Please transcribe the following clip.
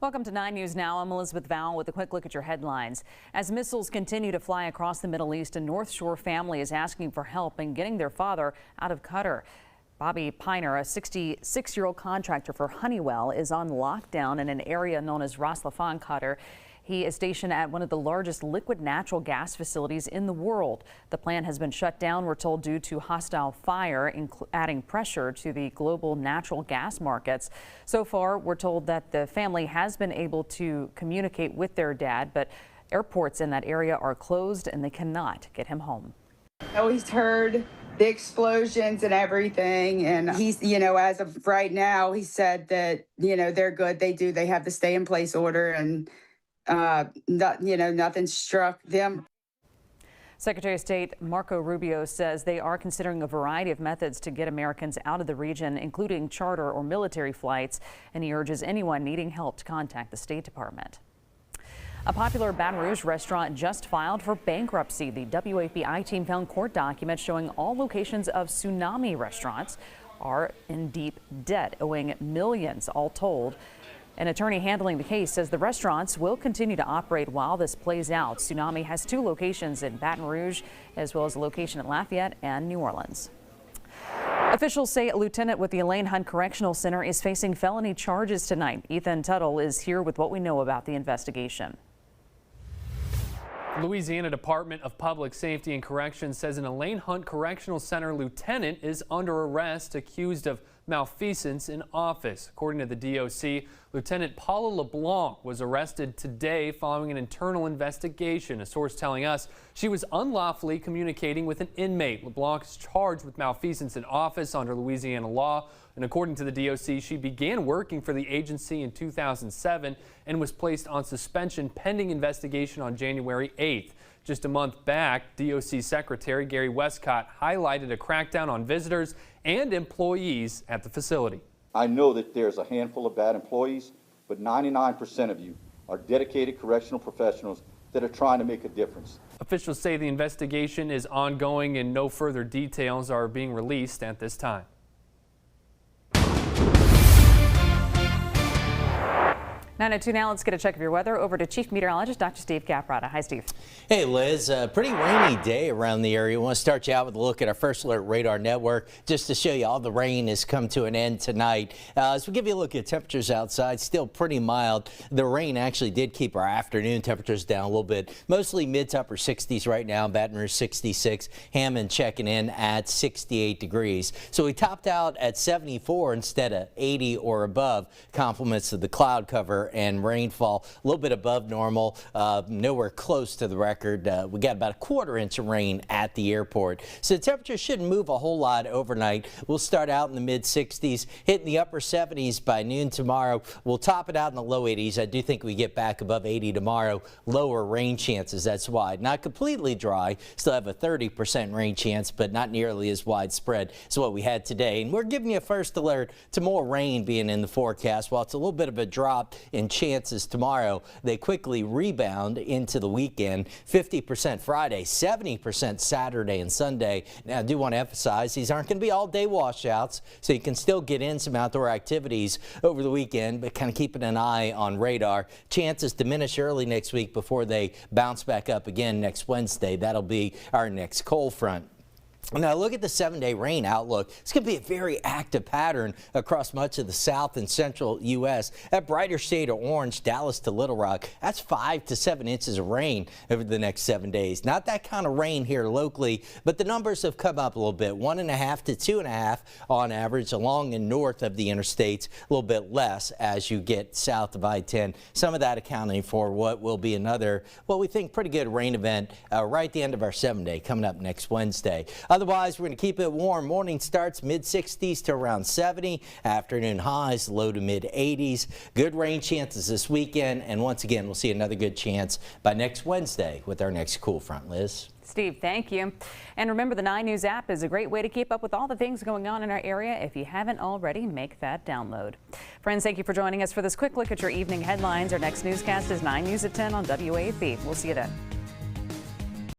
Welcome to 9 News Now. I'm Elizabeth Vowell with a quick look at your headlines. As missiles continue to fly across the Middle East, a North Shore family is asking for help in getting their father out of Qatar. Bobby Piner, a 66-year-old contractor for Honeywell, is on lockdown in an area known as Ras Laffan, Qatar. He is stationed at one of the largest liquid natural gas facilities in the world. The plant has been shut down, we're told, due to hostile fire, adding pressure to the global natural gas markets. So far, we're told that the family has been able to communicate with their dad, but airports in that area are closed and they cannot get him home. He's heard the explosions and everything, and he's, as of right now, he said that, they're good. They have the stay in place order, and nothing struck them. Secretary of State Marco Rubio says they are considering a variety of methods to get Americans out of the region, including charter or military flights, and he urges anyone needing help to contact the State Department. A popular Baton Rouge restaurant just filed for bankruptcy. The WAPI team found court documents showing all locations of Tsunami restaurants are in deep debt, owing millions all told. An attorney handling the case says the restaurants will continue to operate while this plays out. Tsunami has 2 locations in Baton Rouge, as well as a location at Lafayette and New Orleans. Officials say a lieutenant with the Elaine Hunt Correctional Center is facing felony charges tonight. Ethan Tuttle is here with what we know about the investigation. Louisiana Department of Public Safety and Corrections says an Elaine Hunt Correctional Center lieutenant is under arrest accused of malfeasance in office. According to the DOC, Lieutenant Paula LeBlanc was arrested today following an internal investigation. A source telling us she was unlawfully communicating with an inmate. LeBlanc is charged with malfeasance in office under Louisiana law. And according to the DOC, she began working for the agency in 2007 and was placed on suspension pending investigation on January 8th. Just a month back, DOC Secretary Gary Westcott highlighted a crackdown on visitors and employees at the facility. I know that there's a handful of bad employees, but 99% of you are dedicated correctional professionals that are trying to make a difference. Officials say the investigation is ongoing and no further details are being released at this time. Now let's get a check of your weather over to Chief Meteorologist Dr. Steve Caprata. Hi, Steve. Hey, Liz. A pretty rainy day around the area. We want to start you out with a look at our First Alert Radar Network just to show you all the rain has come to an end tonight. As we give you a look at temperatures outside, still pretty mild. The rain actually did keep our afternoon temperatures down a little bit. Mostly mid to upper 60s right now. Baton Rouge 66. Hammond checking in at 68 degrees. So we topped out at 74 instead of 80 or above. Compliments of the cloud cover and rainfall a little bit above normal, nowhere close to the record. We got about a quarter-inch of rain at the airport. So the temperature shouldn't move a whole lot overnight. We'll start out in the mid-60s, hitting the upper 70s by noon tomorrow. We'll top it out in the low 80s. I do think we get back above 80 tomorrow. Lower rain chances, that's why. Not completely dry, still have a 30% rain chance, but not nearly as widespread as what we had today. And we're giving you a first alert to more rain being in the forecast. While it's a little bit of a drop in chances tomorrow, they quickly rebound into the weekend. 50% Friday, 70% Saturday and Sunday. Now, I do want to emphasize these aren't going to be all-day washouts, so you can still get in some outdoor activities over the weekend, but kind of keeping an eye on radar. Chances diminish early next week before they bounce back up again next Wednesday. That'll be our next cold front. Now look at the 7-day rain outlook. It's going to be a very active pattern across much of the south and central U.S. That brighter shade of orange, Dallas to Little Rock, that's 5 to 7 inches of rain over the next 7 days. Not that kind of rain here locally, but the numbers have come up a little bit. 1.5 to 2.5 on average along and north of the interstates. A little bit less as you get south of I-10. Some of that accounting for what will be another, what we think, pretty good rain event right at the end of our 7-day coming up next Wednesday. Otherwise, we're going to keep it warm. Morning starts mid-60s to around 70. Afternoon highs low to mid-80s. Good rain chances this weekend. And once again, we'll see another good chance by next Wednesday with our next cool front. Liz? Steve, thank you. And remember, the 9 News app is a great way to keep up with all the things going on in our area. If you haven't already, make that download. Friends, thank you for joining us for this quick look at your evening headlines. Our next newscast is 9 News at 10 on WAFB. We'll see you then.